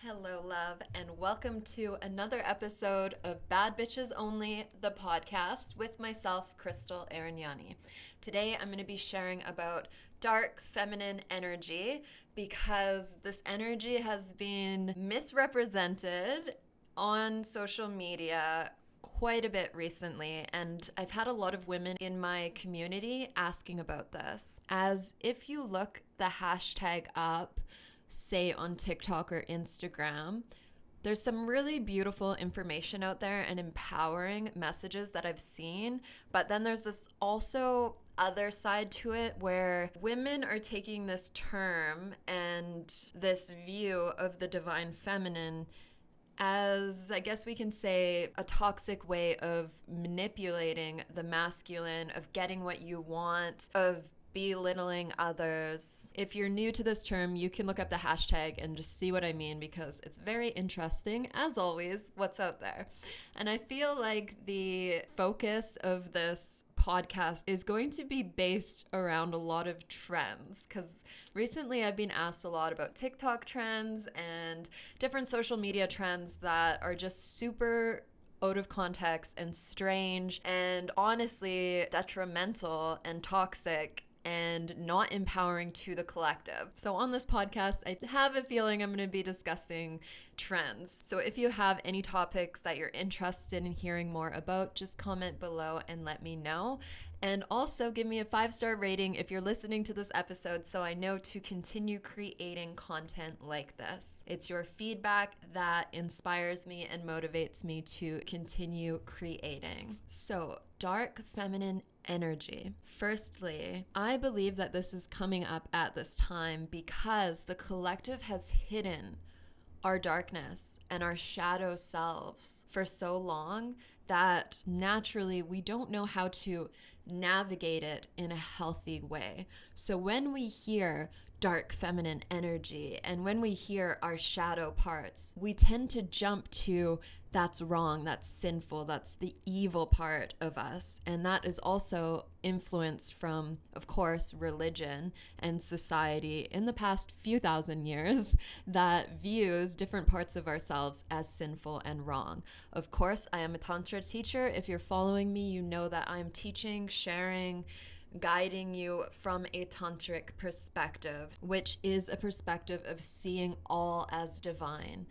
Hello, love, and welcome to another episode of Bad Bitches Only, the podcast with myself, Krystal Aranyani. Today, I'm going to be sharing about dark feminine energy because this energy has been misrepresented on social media quite a bit recently, and I've had a lot of women in my community asking about this. As if you look the hashtag up, say on TikTok or Instagram, there's some really beautiful information out there and empowering messages that I've seen, but then there's this also other side to it where women are taking this term and this view of the divine feminine as, I guess we can say, a toxic way of manipulating the masculine, of getting what you want, of belittling others. If you're new to this term, you can look up the hashtag and just see what I mean because it's very interesting, as always, what's out there. And I feel like the focus of this podcast is going to be based around a lot of trends because recently I've been asked a lot about TikTok trends and different social media trends that are just super out of context and strange and honestly detrimental and toxic and not empowering to the collective. So on this podcast, I have a feeling I'm going to be discussing trends. So if you have any topics that you're interested in hearing more about, just comment below and let me know. And also give me a 5-star rating if you're listening to this episode so I know to continue creating content like this. It's your feedback that inspires me and motivates me to continue creating. So, dark feminine energy. Firstly, I believe that this is coming up at this time because the collective has hidden our darkness and our shadow selves for so long that naturally we don't know how to navigate it in a healthy way. So when we hear dark feminine energy and when we hear our shadow parts, we tend to jump to that's wrong, that's sinful, that's the evil part of us. And that is also influenced from, of course, religion and society in the past few thousand years that views different parts of ourselves as sinful and wrong. Of course, I am a Tantra teacher. If you're following me, you know that I'm teaching, sharing, guiding you from a tantric perspective, which is a perspective of seeing all as divine.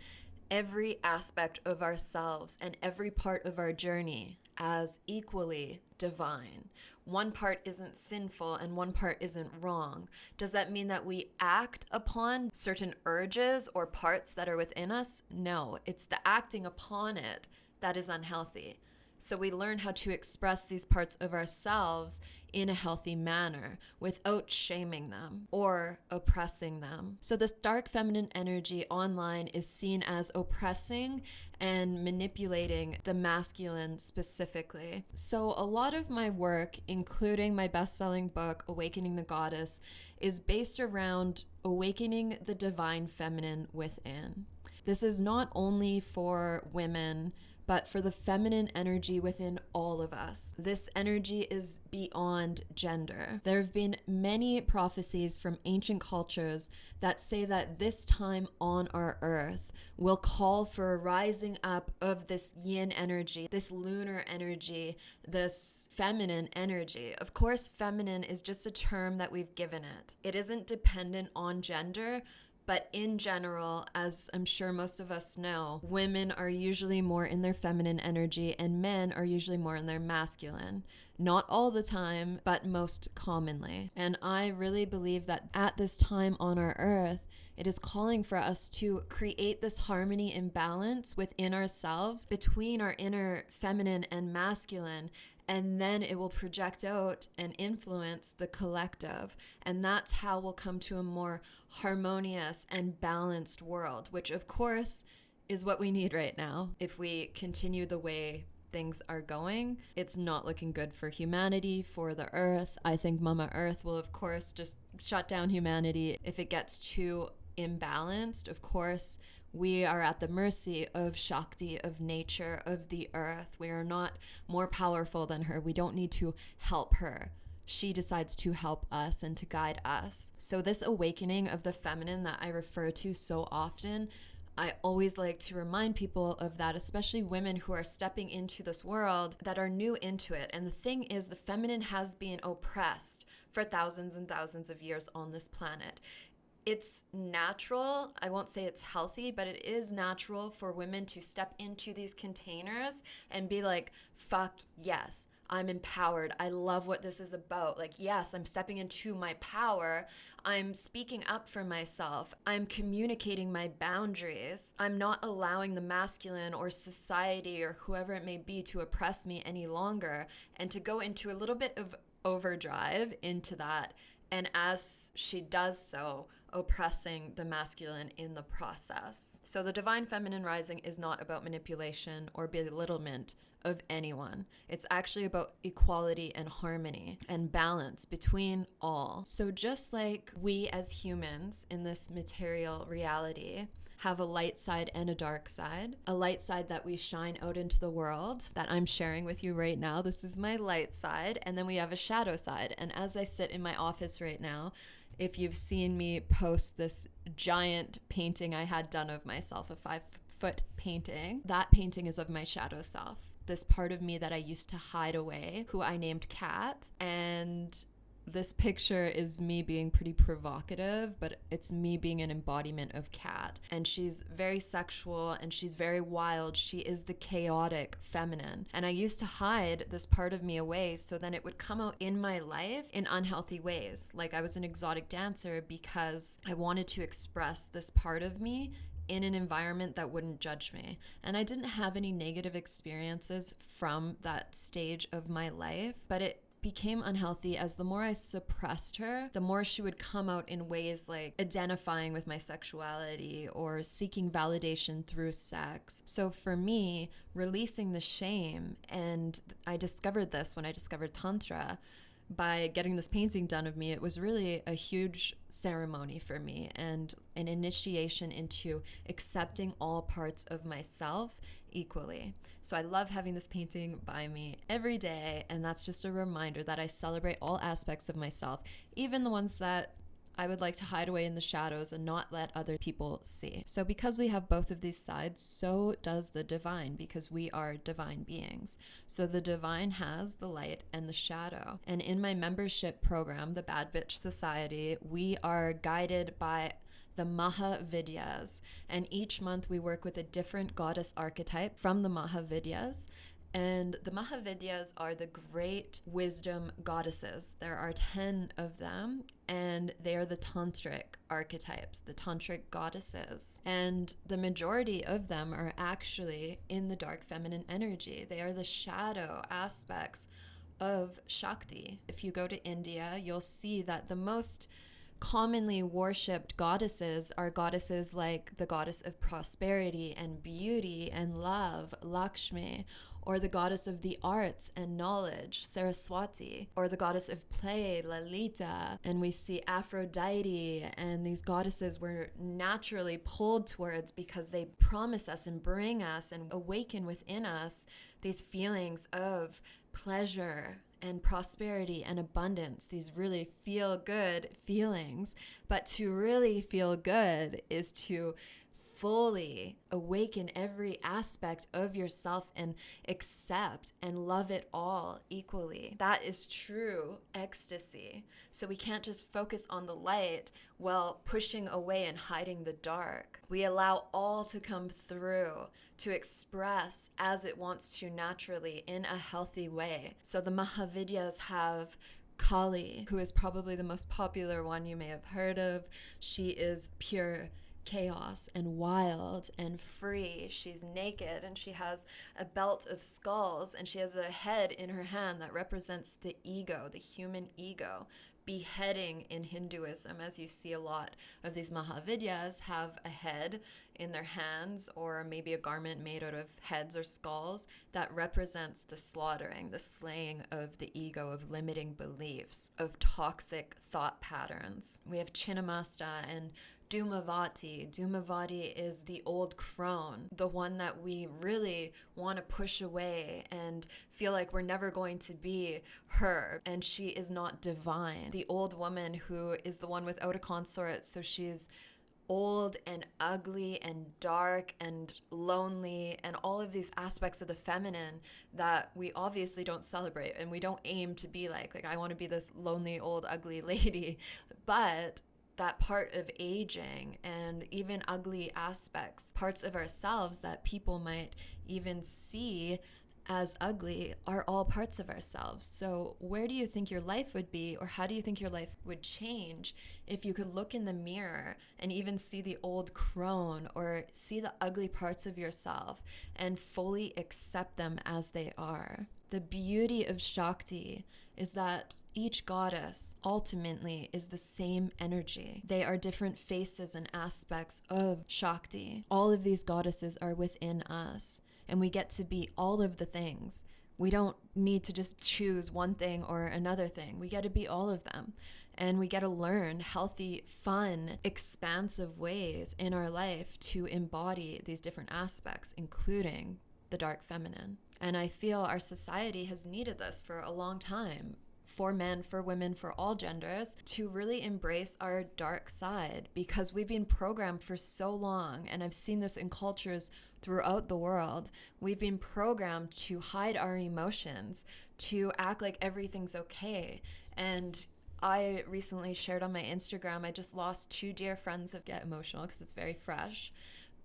Every aspect of ourselves and every part of our journey as equally divine. One part isn't sinful and one part isn't wrong. Does that mean that we act upon certain urges or parts that are within us? No, it's the acting upon it that is unhealthy. So we learn how to express these parts of ourselves in a healthy manner without shaming them or oppressing them. So this dark feminine energy online is seen as oppressing and manipulating the masculine specifically. So a lot of my work, including my best-selling book, Awakening the Goddess, is based around awakening the divine feminine within. This is not only for women, but for the feminine energy within all of us. This energy is beyond gender. There have been many prophecies from ancient cultures that say that this time on our earth will call for a rising up of this yin energy, this lunar energy, this feminine energy. Of course, feminine is just a term that we've given it. It isn't dependent on gender, but in general, as I'm sure most of us know, women are usually more in their feminine energy and men are usually more in their masculine. Not all the time, but most commonly. And I really believe that at this time on our earth, it is calling for us to create this harmony and balance within ourselves between our inner feminine and masculine, and then it will project out and influence the collective. And that's how we'll come to a more harmonious and balanced world, which of course is what we need right now. If we continue the way things are going, it's not looking good for humanity, for the earth. I think Mama Earth will of course just shut down humanity if it gets too imbalanced. Of course, we are at the mercy of Shakti, of nature, of the earth. We are not more powerful than her. We don't need to help her. She decides to help us and to guide us. So this awakening of the feminine that I refer to so often, I always like to remind people of that, especially women who are stepping into this world that are new into it. And the thing is, the feminine has been oppressed for thousands and thousands of years on this planet. It's natural, I won't say it's healthy, but it is natural for women to step into these containers and be like, fuck yes, I'm empowered. I love what this is about. Like, yes, I'm stepping into my power. I'm speaking up for myself. I'm communicating my boundaries. I'm not allowing the masculine or society or whoever it may be to oppress me any longer, and to go into a little bit of overdrive into that. And as she does so, oppressing the masculine in the process. So the divine feminine rising is not about manipulation or belittlement of anyone. It's actually about equality and harmony and balance between all. So just like we as humans in this material reality have a light side and a dark side, a light side that we shine out into the world that I'm sharing with you right now. This is my light side. And then we have a shadow side. And as I sit in my office right now, if you've seen me post this giant painting I had done of myself, a 5-foot painting, that painting is of my shadow self. This part of me that I used to hide away, who I named Kat. And this picture is me being pretty provocative, but it's me being an embodiment of Kat. And she's very sexual and she's very wild. She is the chaotic feminine. And I used to hide this part of me away so then it would come out in my life in unhealthy ways. Like I was an exotic dancer because I wanted to express this part of me in an environment that wouldn't judge me. And I didn't have any negative experiences from that stage of my life, but it became unhealthy as the more I suppressed her, the more she would come out in ways like identifying with my sexuality or seeking validation through sex. So for me, releasing the shame, and I discovered this when I discovered Tantra, by getting this painting done of me, it was really a huge ceremony for me and an initiation into accepting all parts of myself equally. So I love having this painting by me every day, and that's just a reminder that I celebrate all aspects of myself, even the ones that I would like to hide away in the shadows and not let other people see. So because we have both of these sides, so does the divine, because we are divine beings. So the divine has the light and the shadow. And in my membership program, the Bad Bitch Society, we are guided by the Mahavidyas. And each month we work with a different goddess archetype from the Mahavidyas. And the Mahavidyas are the great wisdom goddesses. There are 10 of them, and they are the tantric archetypes, the tantric goddesses. And the majority of them are actually in the dark feminine energy. They are the shadow aspects of Shakti. If you go to India, you'll see that the most commonly worshipped goddesses are goddesses like the goddess of prosperity and beauty and love, Lakshmi, or the goddess of the arts and knowledge, Saraswati, or the goddess of play, Lalita. And we see Aphrodite, and these goddesses we're naturally pulled towards because they promise us and bring us and awaken within us these feelings of pleasure and prosperity and abundance, these really feel good feelings. But to really feel good is to fully awaken every aspect of yourself and accept and love it all equally. That is true ecstasy. So we can't just focus on the light while pushing away and hiding the dark. We allow all to come through, to express as it wants to naturally in a healthy way. So the Mahavidyas have Kali, who is probably the most popular one you may have heard of. She is pure chaos and wild and free. She's naked and she has a belt of skulls and she has a head in her hand that represents the ego, the human ego. Beheading in Hinduism, as you see a lot of these Mahavidyas have a head in their hands or maybe a garment made out of heads or skulls that represents the slaughtering, the slaying of the ego, of limiting beliefs, of toxic thought patterns. We have Chinnamasta and Dhumavati. Dhumavati is the old crone, the one that we really want to push away and feel like we're never going to be her, and she is not divine. The old woman who is the one without a consort, so she's old and ugly and dark and lonely and all of these aspects of the feminine that we obviously don't celebrate, and we don't aim to be like I want to be this lonely old ugly lady, but that part of aging and even ugly aspects, parts of ourselves that people might even see as ugly, are all parts of ourselves. So where do you think your life would be, or how do you think your life would change if you could look in the mirror and even see the old crone or see the ugly parts of yourself and fully accept them as they are? The beauty of Shakti is that each goddess ultimately is the same energy. They are different faces and aspects of Shakti. All of these goddesses are within us, and we get to be all of the things. We don't need to just choose one thing or another thing. We get to be all of them. And we get to learn healthy, fun, expansive ways in our life to embody these different aspects, including the dark feminine. And I feel our society has needed this for a long time, for men, for women, for all genders, to really embrace our dark side, because we've been programmed for so long. And I've seen this in cultures throughout the world. We've been programmed to hide our emotions, to act like everything's okay. And I recently shared on my Instagram, I just lost 2 dear friends get emotional because it's very fresh,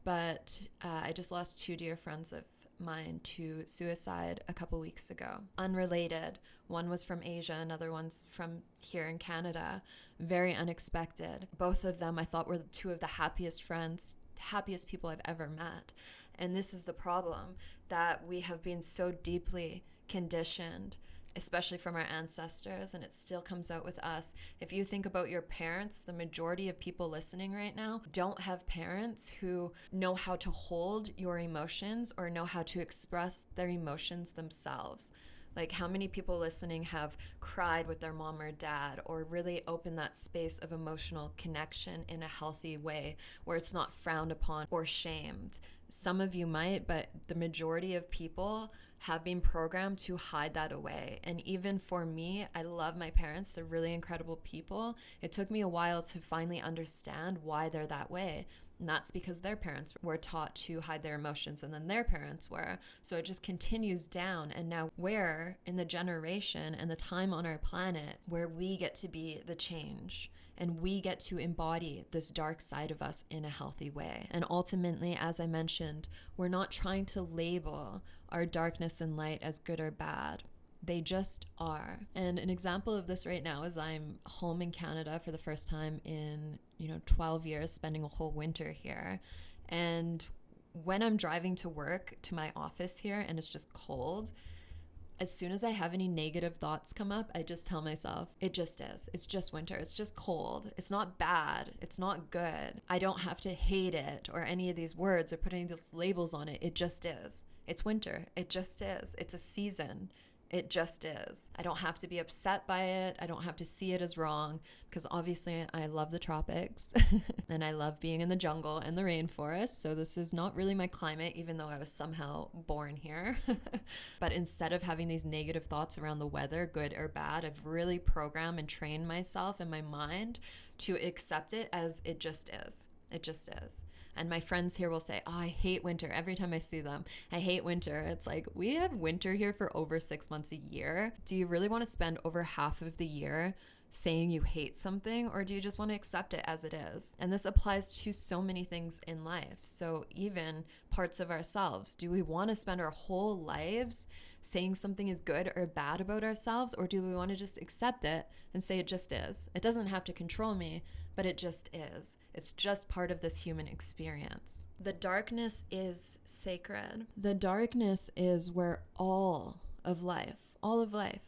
but I just lost 2 dear friends of mine to suicide a couple weeks ago. Unrelated. One was from Asia, another one's from here in Canada. Very unexpected. Both of them I thought were 2 of the happiest friends, happiest people I've ever met. And this is the problem, that we have been so deeply conditioned, especially from our ancestors, and it still comes out with us. If you think about your parents, the majority of people listening right now don't have parents who know how to hold your emotions or know how to express their emotions themselves. Like, how many people listening have cried with their mom or dad, or really opened that space of emotional connection in a healthy way where it's not frowned upon or shamed? Some of you might, but the majority of people have been programmed to hide that away. And even for me, I love my parents. They're really incredible people. It took me a while to finally understand why they're that way. And that's because their parents were taught to hide their emotions, and then their parents were. So it just continues down. And now we're in the generation and the time on our planet where we get to be the change. And we get to embody this dark side of us in a healthy way. And ultimately, as I mentioned, we're not trying to label our darkness and light as good or bad. They just are. And an example of this right now is I'm home in Canada for the first time in 12 years, spending a whole winter here. And when I'm driving to work, to my office here, and it's just cold, as soon as I have any negative thoughts come up, I just tell myself, it just is. It's just winter. It's just cold. It's not bad. It's not good. I don't have to hate it or any of these words or putting these labels on it. It just is. It's winter. It just is. It's a season. It just is. I don't have to be upset by it. I don't have to see it as wrong, because obviously I love the tropics and I love being in the jungle and the rainforest. So this is not really my climate, even though I was somehow born here. But instead of having these negative thoughts around the weather, good or bad, I've really programmed and trained myself and my mind to accept it as it just is. It just is. And my friends here will say, oh, I hate winter. Every time I see them, I hate winter. It's like, we have winter here for over 6 months a year. Do you really want to spend over half of the year saying you hate something, or do you just want to accept it as it is? And this applies to so many things in life. So even parts of ourselves, do we want to spend our whole lives saying something is good or bad about ourselves, or do we want to just accept it and say it just is? It doesn't have to control me, but it just is. It's just part of this human experience. The darkness is sacred. The darkness is where all of life,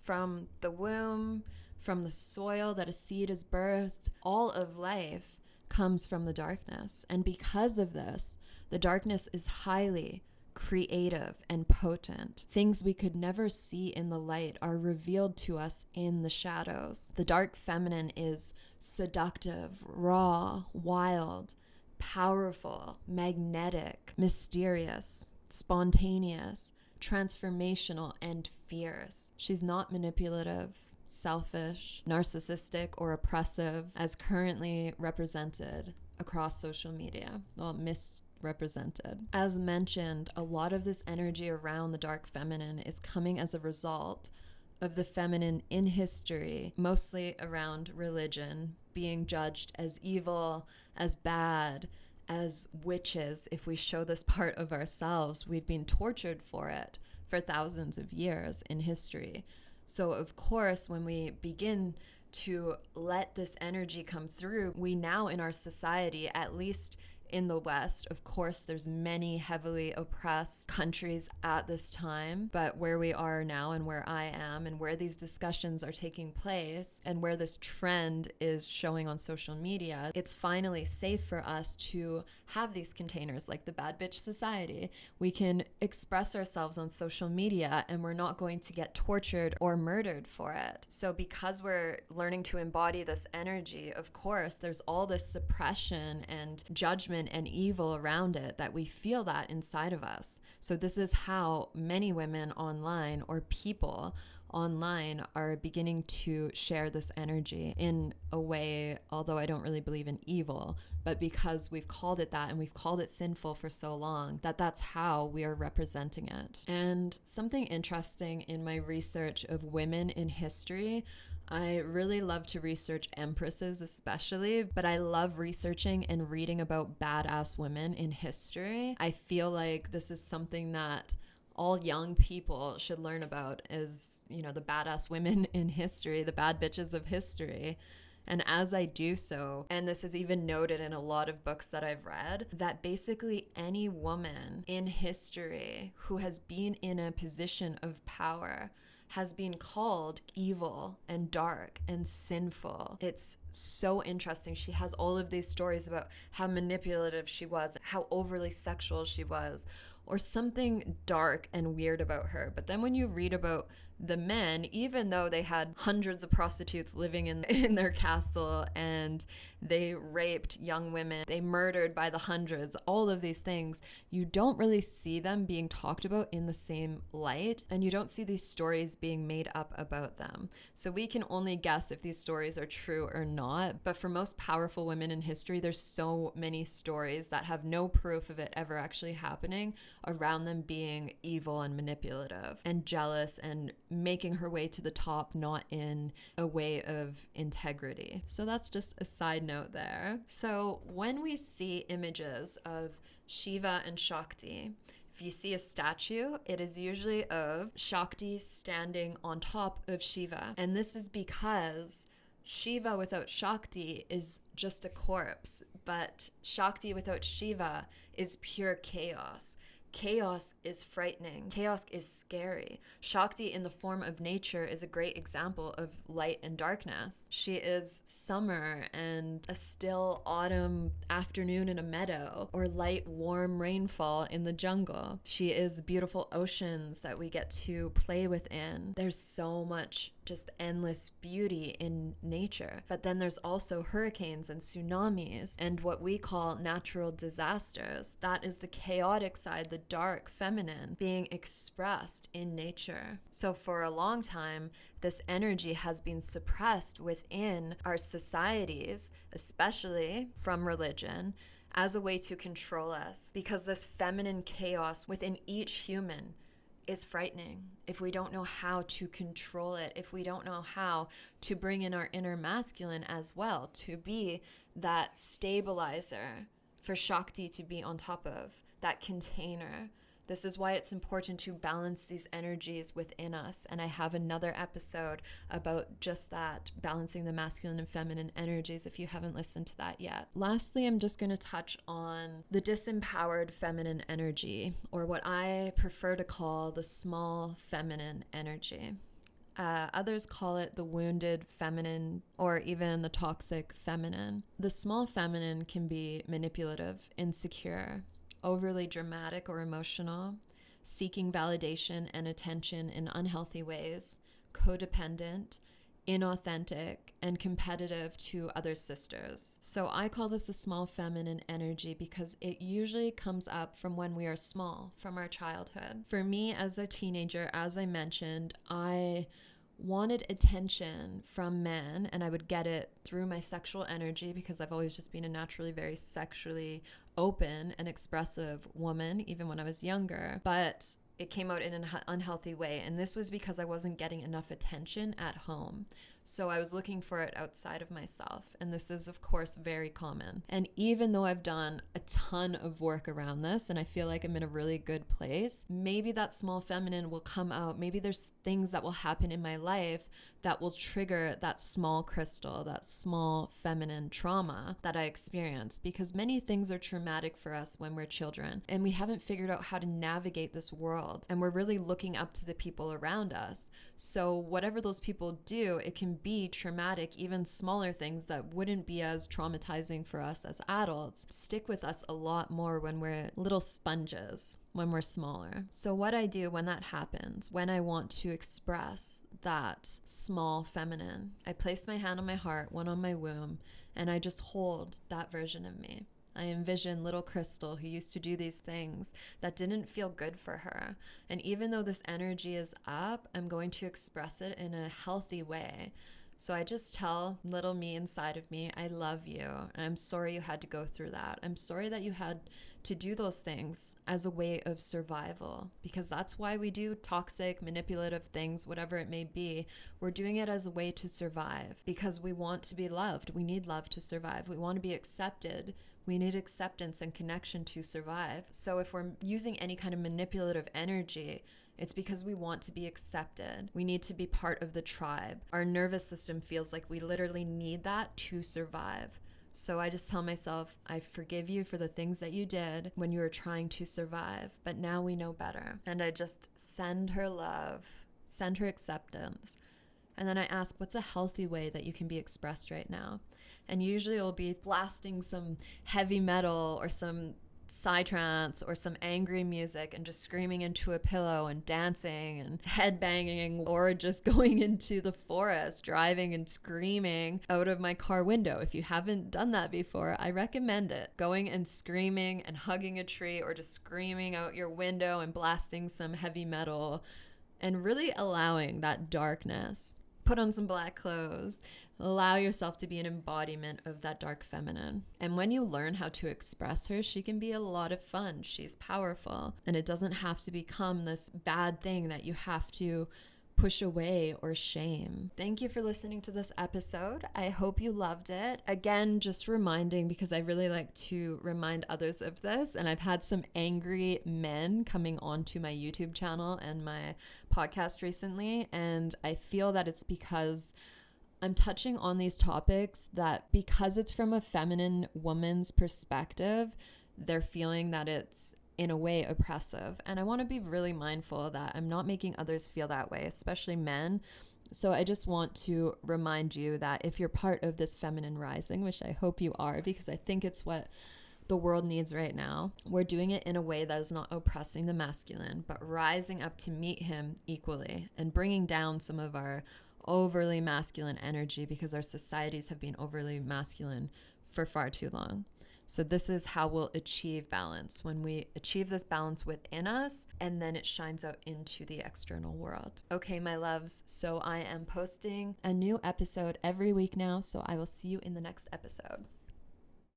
from the womb, from the soil that a seed is birthed, all of life comes from the darkness. And because of this, the darkness is highly creative and potent. Things we could never see in the light are revealed to us in the shadows. The dark feminine is seductive, raw, wild, powerful, magnetic, mysterious, spontaneous, transformational, and fierce. She's not manipulative, selfish, narcissistic, or oppressive as currently represented across social media. Well, misrepresented. As mentioned, a lot of this energy around the dark feminine is coming as a result of the feminine in history, mostly around religion, being judged as evil, as bad, as witches. If we show this part of ourselves, we've been tortured for it for thousands of years in history. So of course, when we begin to let this energy come through, we now in our society, at least in the West, of course, there's many heavily oppressed countries at this time, but where we are now and where I am and where these discussions are taking place and where this trend is showing on social media, it's finally safe for us to have these containers like the Bad Bitch Society. We can express ourselves on social media and we're not going to get tortured or murdered for it. So because we're learning to embody this energy, of course, there's all this suppression and judgment and evil around it that we feel that inside of us. So this is how many women online or people online are beginning to share this energy in a way, although I don't really believe in evil, but because we've called it that and we've called it sinful for so long, that's how we are representing it. And something interesting in my research of women in history, I really love to research empresses especially, but I love researching and reading about badass women in history. I feel like this is something that all young people should learn about is, the badass women in history, the bad bitches of history. And as I do so, and this is even noted in a lot of books that I've read, that basically any woman in history who has been in a position of power has been called evil and dark and sinful. It's so interesting. She has all of these stories about how manipulative she was, how overly sexual she was, or something dark and weird about her. But then when you read about the men, even though they had hundreds of prostitutes living in their castle and they raped young women, they murdered by the hundreds, all of these things, you don't really see them being talked about in the same light, and you don't see these stories being made up about them. So we can only guess if these stories are true or not, but for most powerful women in history, there's so many stories that have no proof of it ever actually happening around them being evil and manipulative and jealous and making her way to the top, not in a way of integrity. So that's just a side note there. So when we see images of Shiva and Shakti, if you see a statue, it is usually of Shakti standing on top of Shiva. And this is because Shiva without Shakti is just a corpse, but Shakti without Shiva is pure chaos. Chaos is frightening. Chaos is scary. Shakti in the form of nature is a great example of light and darkness. She is summer and a still autumn afternoon in a meadow, or light, warm rainfall in the jungle. She is beautiful oceans that we get to play within. There's so much just endless beauty in nature. But then there's also hurricanes and tsunamis and what we call natural disasters. That is the chaotic side, the dark feminine being expressed in nature. So for a long time, this energy has been suppressed within our societies, especially from religion, as a way to control us, because this feminine chaos within each human is frightening. If we don't know how to control it, if we don't know how to bring in our inner masculine as well, to be that stabilizer for Shakti to be on top of, that container. This is why it's important to balance these energies within us. And I have another episode about just that, balancing the masculine and feminine energies, if you haven't listened to that yet. Lastly, I'm just going to touch on the disempowered feminine energy, or what I prefer to call the small feminine energy. Others call it the wounded feminine, or even the toxic feminine. The small feminine can be manipulative, insecure, overly dramatic or emotional, seeking validation and attention in unhealthy ways, codependent, inauthentic, and competitive to other sisters. So I call this the small feminine energy because it usually comes up from when we are small, from our childhood. For me as a teenager, as I mentioned, I wanted attention from men, and I would get it through my sexual energy because I've always just been a naturally very sexually open and expressive woman, even when I was younger. But it came out in an unhealthy way. And this was because I wasn't getting enough attention at home. So I was looking for it outside of myself. And this is, of course, very common. And even though I've done a ton of work around this and I feel like I'm in a really good place, maybe that small feminine will come out. Maybe there's things that will happen in my life that will trigger that small crystal, that small feminine trauma that I experienced, because many things are traumatic for us when we're children and we haven't figured out how to navigate this world, and we're really looking up to the people around us. So whatever those people do, it can be traumatic. Even smaller things that wouldn't be as traumatizing for us as adults stick with us a lot more when we're little sponges, when we're smaller. So what I do when that happens, when I want to express that small feminine, I place my hand on my heart, one on my womb, and I just hold that version of me. I envision little Krystal who used to do these things that didn't feel good for her. And even though this energy is up, I'm going to express it in a healthy way. So I just tell little me inside of me, I love you. And I'm sorry you had to go through that. I'm sorry that you had to do those things as a way of survival, because that's why we do toxic, manipulative things, whatever it may be. We're doing it as a way to survive because we want to be loved. We need love to survive. We want to be accepted. We need acceptance and connection to survive. So if we're using any kind of manipulative energy, it's because we want to be accepted. We need to be part of the tribe. Our nervous system feels like we literally need that to survive. So I just tell myself, I forgive you for the things that you did when you were trying to survive, but now we know better. And I just send her love, send her acceptance. And then I ask, what's a healthy way that you can be expressed right now? And usually it'll be blasting some heavy metal or some psytrance or some angry music and just screaming into a pillow and dancing and headbanging, or just going into the forest, driving and screaming out of my car window. If you haven't done that before, I recommend it. Going and screaming and hugging a tree, or just screaming out your window and blasting some heavy metal, and really allowing that darkness. Put on some black clothes. Allow yourself to be an embodiment of that dark feminine. And when you learn how to express her, she can be a lot of fun. She's powerful. And it doesn't have to become this bad thing that you have to push away or shame. Thank you for listening to this episode. I hope you loved it. Again, just reminding, because I really like to remind others of this, and I've had some angry men coming onto my YouTube channel and my podcast recently, and I feel that it's because I'm touching on these topics that, because it's from a feminine woman's perspective, they're feeling that it's in a way oppressive. And I want to be really mindful that I'm not making others feel that way, especially men. So I just want to remind you that if you're part of this feminine rising, which I hope you are, because I think it's what the world needs right now, we're doing it in a way that is not oppressing the masculine, but rising up to meet him equally and bringing down some of our overly masculine energy, because our societies have been overly masculine for far too long. So this is how we'll achieve balance, when we achieve this balance within us, and then it shines out into the external world. Okay, my loves, so I am posting a new episode every week now, so I will see you in the next episode.